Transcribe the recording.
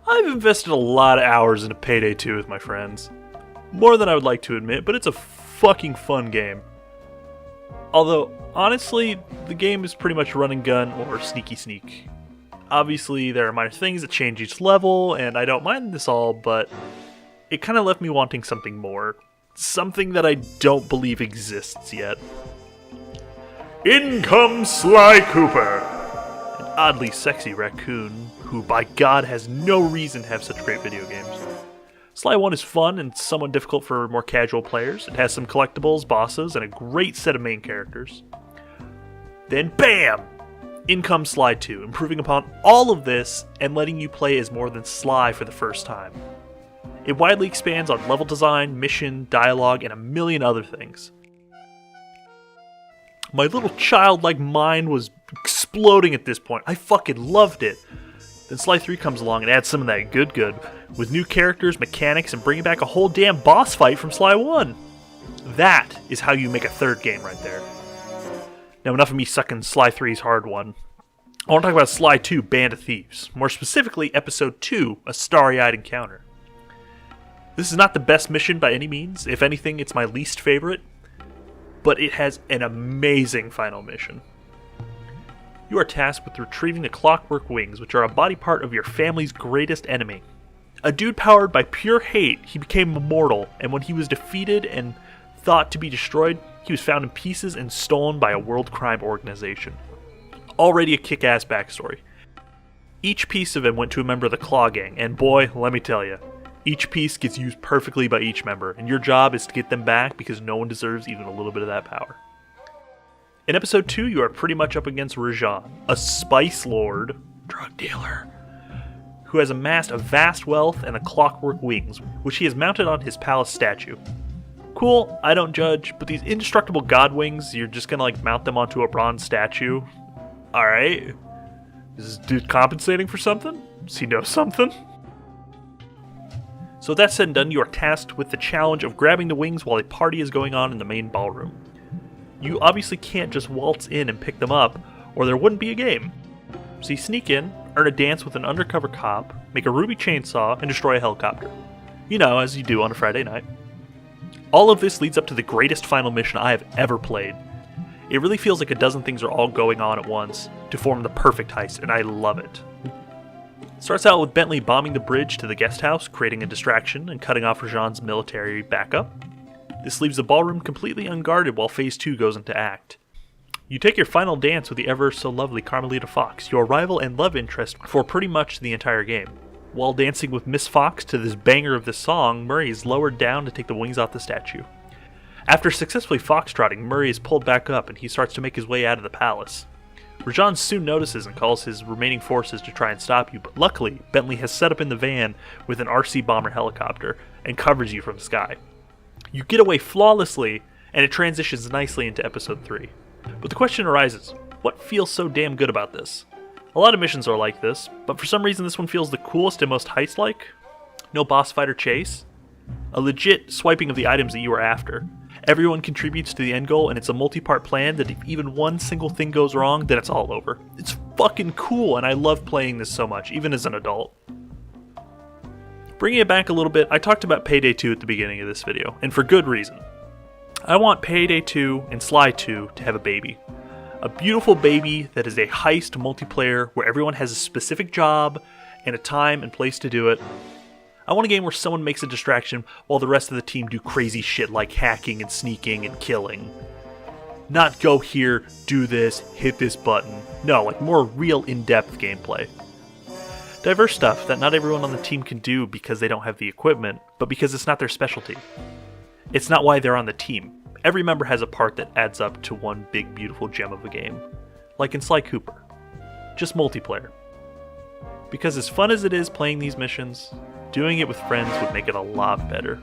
I've invested a lot of hours into Payday 2 with my friends. More than I would like to admit, but it's a fucking fun game. Although, honestly, the game is pretty much run and gun or sneaky sneak. Obviously, there are minor things that change each level, and I don't mind this all, but it kind of left me wanting something more. Something that I don't believe exists yet. In comes Sly Cooper, an oddly sexy raccoon who, by God, has no reason to have such great video games. Sly 1 is fun and somewhat difficult for more casual players. It has some collectibles, bosses, and a great set of main characters. Then BAM! In comes Sly 2, improving upon all of this and letting you play as more than Sly for the first time. It widely expands on level design, mission, dialogue, and a million other things. My little childlike mind was exploding at this point. I fucking loved it. Then Sly 3 comes along and adds some of that good, with new characters, mechanics, and bringing back a whole damn boss fight from Sly 1. That is how you make a third game right there. Now enough of me sucking Sly 3's hard one. I want to talk about Sly 2, Band of Thieves. More specifically, Episode 2, A Starry-Eyed Encounter. This is not the best mission by any means. If anything, it's my least favorite. But it has an amazing final mission. You are tasked with retrieving the clockwork wings, which are a body part of your family's greatest enemy. A dude powered by pure hate, he became immortal, and when he was defeated and thought to be destroyed, he was found in pieces and stolen by a world crime organization. Already a kick-ass backstory. Each piece of him went to a member of the Claw Gang, and boy, let me tell you, each piece gets used perfectly by each member, and your job is to get them back because no one deserves even a little bit of that power. In Episode 2, you are pretty much up against Rajan, a spice lord, drug dealer, who has amassed a vast wealth and the clockwork wings, which he has mounted on his palace statue. Cool, I don't judge, but these indestructible god wings, you're just gonna mount them onto a bronze statue? Alright. Is this dude compensating for something? Does he know something? So with that said and done, you are tasked with the challenge of grabbing the wings while a party is going on in the main ballroom. You obviously can't just waltz in and pick them up, or there wouldn't be a game. So you sneak in, earn a dance with an undercover cop, make a ruby chainsaw, and destroy a helicopter. You know, as you do on a Friday night. All of this leads up to the greatest final mission I have ever played. It really feels like a dozen things are all going on at once to form the perfect heist, and I love it. It starts out with Bentley bombing the bridge to the guest house, creating a distraction and cutting off Rajan's military backup. This leaves the ballroom completely unguarded while Phase 2 goes into act. You take your final dance with the ever-so-lovely Carmelita Fox, your rival and love interest for pretty much the entire game. While dancing with Miss Fox to this banger of this song, Murray is lowered down to take the wings off the statue. After successfully foxtrotting, Murray is pulled back up and he starts to make his way out of the palace. Rajan soon notices and calls his remaining forces to try and stop you, but luckily, Bentley has set up in the van with an RC bomber helicopter and covers you from the sky. You get away flawlessly, and it transitions nicely into Episode 3. But the question arises, what feels so damn good about this? A lot of missions are like this, but for some reason this one feels the coolest and most heist-like. No boss fight or chase. A legit swiping of the items that you are after. Everyone contributes to the end goal, and it's a multi-part plan that if even one single thing goes wrong, then it's all over. It's fucking cool, and I love playing this so much, even as an adult. Bringing it back a little bit, I talked about Payday 2 at the beginning of this video, and for good reason. I want Payday 2 and Sly 2 to have a baby. A beautiful baby that is a heist multiplayer where everyone has a specific job and a time and place to do it. I want a game where someone makes a distraction while the rest of the team do crazy shit like hacking and sneaking and killing. Not go here, do this, hit this button. No, more real in-depth gameplay. Diverse stuff that not everyone on the team can do because they don't have the equipment, but because it's not their specialty. It's not why they're on the team. Every member has a part that adds up to one big beautiful gem of a game. Like in Sly Cooper. Just multiplayer. Because as fun as it is playing these missions, doing it with friends would make it a lot better.